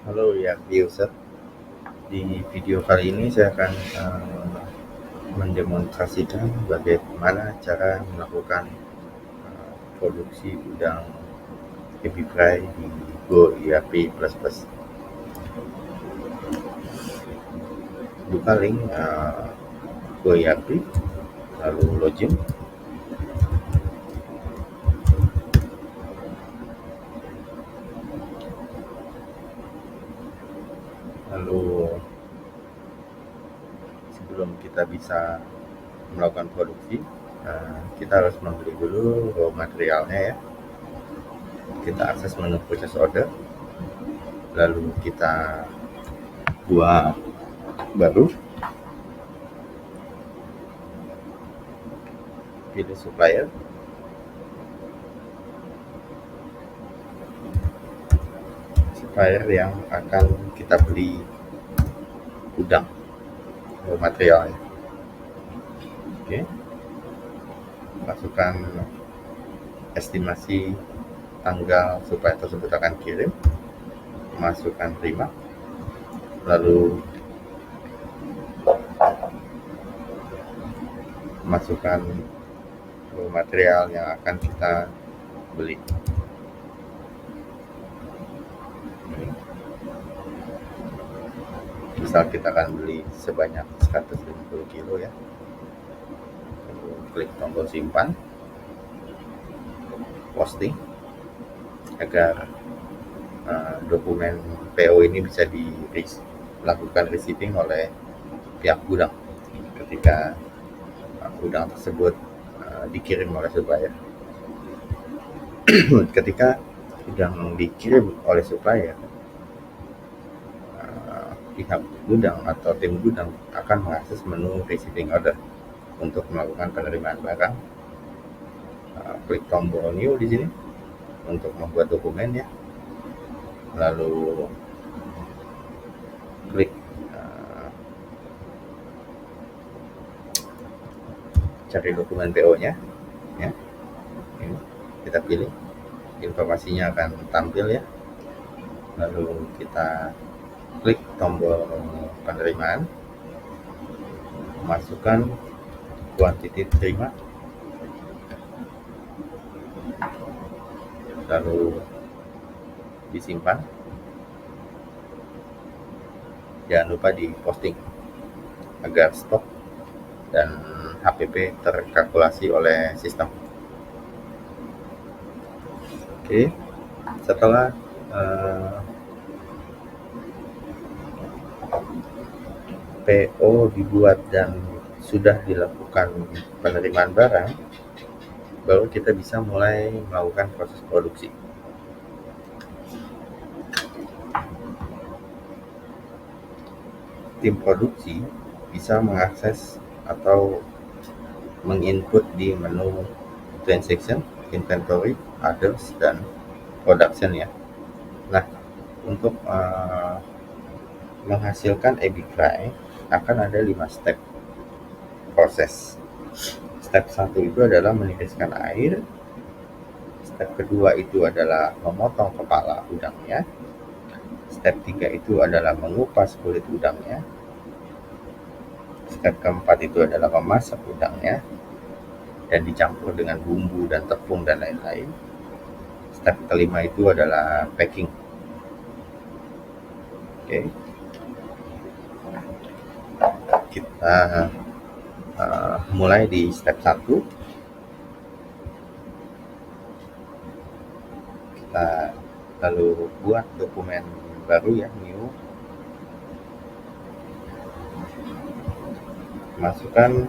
Halo ya user. Di video kali ini saya akan mendemonstrasikan bagaimana cara melakukan produksi udang ebi fry di Go ERP++. Buka link Go ERP, lalu login. Lalu sebelum kita bisa melakukan produksi, kita harus membeli dulu raw materialnya ya. Kita akses menu purchase order, lalu kita buat baru, pilih supplier, yang akan kita beli udang raw materialnya. Oke, masukkan estimasi tanggal supplier tersebut akan kirim, masukkan terima, lalu masukkan raw material yang akan kita beli. Misal kita akan beli sebanyak 150 kilo ya. Lalu klik tombol simpan, posting, agar dokumen PO ini bisa dilakukan receiving oleh pihak gudang ketika udang tersebut dikirim oleh supplier. Ketika udang dikirim oleh supplier, pihak gudang atau tim gudang akan mengakses menu receiving order untuk melakukan penerimaan barang. Klik tombol new di sini untuk membuat dokumen ya. Lalu klik cari dokumen PO-nya ya. Ini kita pilih, informasinya akan tampil ya. Lalu kita klik tombol penerimaan, masukkan kuantiti terima, lalu disimpan. Jangan lupa di posting agar stok dan HPP terkalkulasi oleh sistem. Oke, setelah PO dibuat dan sudah dilakukan penerimaan barang, baru kita bisa mulai melakukan proses produksi. Tim produksi bisa mengakses atau menginput di menu transaction, inventory, others, dan production ya. Nah, untuk menghasilkan ebi fry akan ada 5 step proses. Step 1 itu adalah meniriskan air. Step kedua itu adalah memotong kepala udangnya. Step 3 itu adalah mengupas kulit udangnya. Step keempat itu adalah memasak udangnya dan dicampur dengan bumbu dan tepung dan lain-lain. Step kelima itu adalah packing. Oke. Kita mulai di step 1. Kita lalu buat dokumen baru ya, new. Masukkan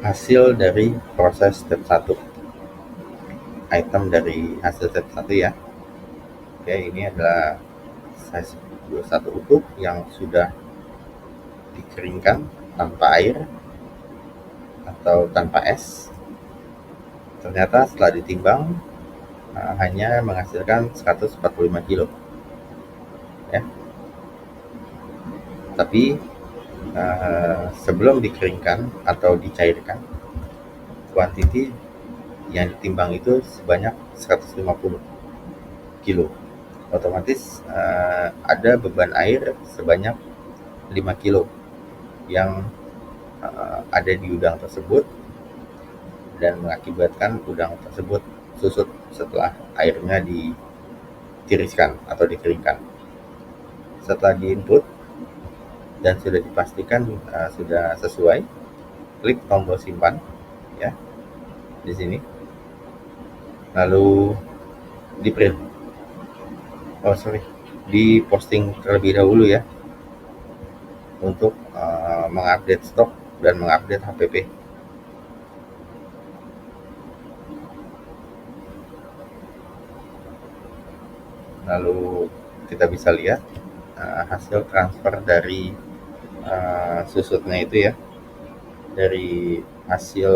hasil dari proses step 1. Item dari hasil step 1 ya. Oke, ini adalah size 21 utuh yang sudah dikeringkan tanpa air atau tanpa es. Ternyata setelah ditimbang hanya menghasilkan 145 kilo ya. Tapi sebelum dikeringkan atau dicairkan, kuantiti yang ditimbang itu sebanyak 150 kilo. otomatis ada beban air sebanyak 5 kilo yang ada di udang tersebut dan mengakibatkan udang tersebut susut setelah airnya ditiriskan atau dikeringkan. Setelah diinput dan sudah dipastikan sudah sesuai, klik tombol simpan ya di sini, lalu di print. Di posting terlebih dahulu ya untuk mengupdate stok dan mengupdate HPP. Lalu kita bisa lihat hasil transfer dari susutnya itu ya, dari hasil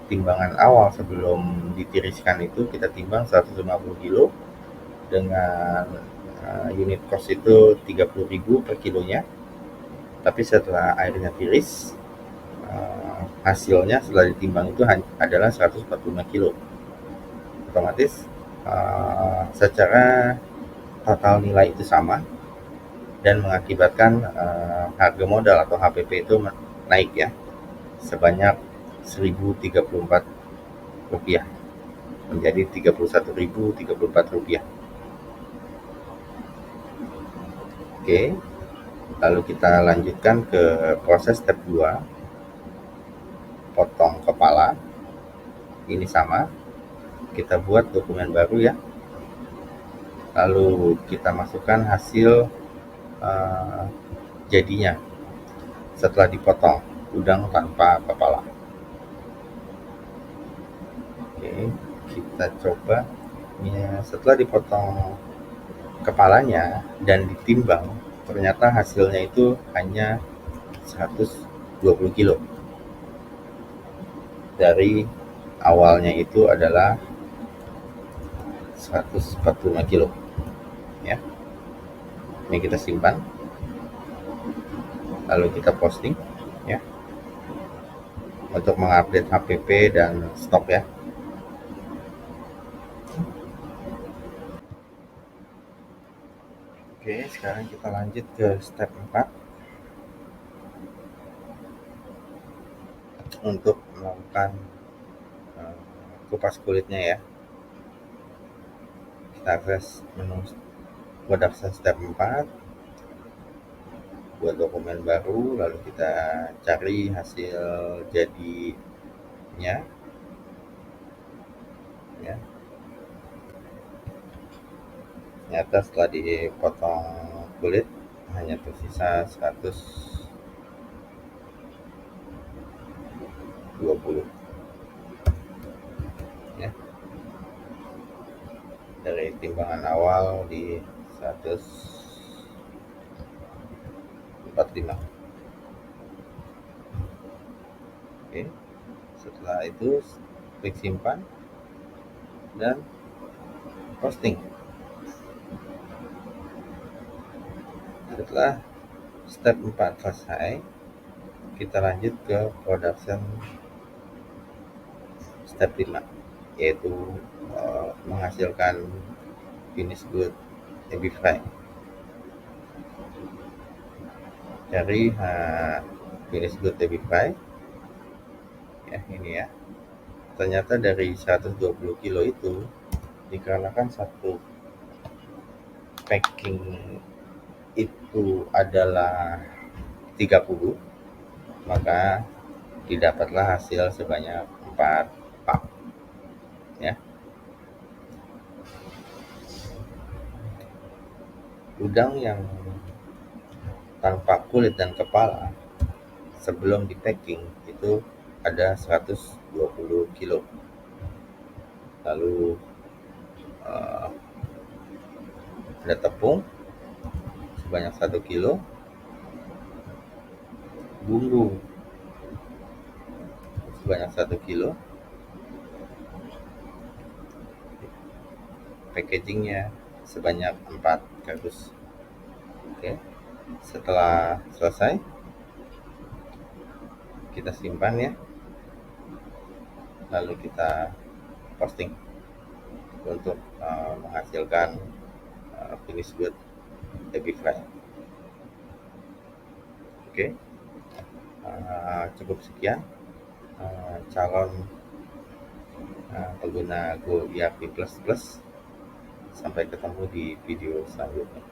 timbangan awal sebelum ditiriskan itu kita timbang 150 kilo dengan unit cost itu 30.000 per kilonya. Tapi setelah airnya tiris, hasilnya setelah ditimbang itu adalah 145 kilo. Otomatis secara total nilai itu sama dan mengakibatkan harga modal atau HPP itu naik ya sebanyak Rp1.034 menjadi Rp31.034. Oke, lalu kita lanjutkan ke proses step 2, potong kepala. Ini sama, kita buat dokumen baru ya, lalu kita masukkan hasil jadinya setelah dipotong udang tanpa kepala. Oke, kita coba ya, setelah dipotong kepalanya dan ditimbang, ternyata hasilnya itu hanya 120 kilo. Dari awalnya itu adalah 145 kilo ya. Ini kita simpan, lalu kita posting ya untuk mengupdate HPP dan stok ya. Oke, sekarang kita lanjut ke step 4 untuk melakukan kupas kulitnya ya. Kita akses menu production step 4, buat dokumen baru, lalu kita cari hasil jadinya ya. Ternyata setelah dipotong kulit hanya tersisa 120 ya, dari timbangan awal di 145. Oke, setelah itu klik simpan dan posting. Setelah step 4 selesai, kita lanjut ke production step 5, yaitu menghasilkan finish good ebi fry. Cari finish good ebi fry ya, ini ya. Ternyata dari 120 kilo itu, dikarenakan satu packing itu adalah 30, maka didapatlah hasil sebanyak 4 pak ya. Udang yang tanpa kulit dan kepala sebelum di packing itu ada 120 kilo. Lalu ada tepung sebanyak 1 kilo, bumbu sebanyak 1 kilo, packagingnya sebanyak 4 kardus. Oke, setelah selesai kita simpan ya, lalu kita posting untuk menghasilkan ini disebut Epify. Oke, cukup sekian calon pengguna Go ERP++. Sampai ketemu di video selanjutnya.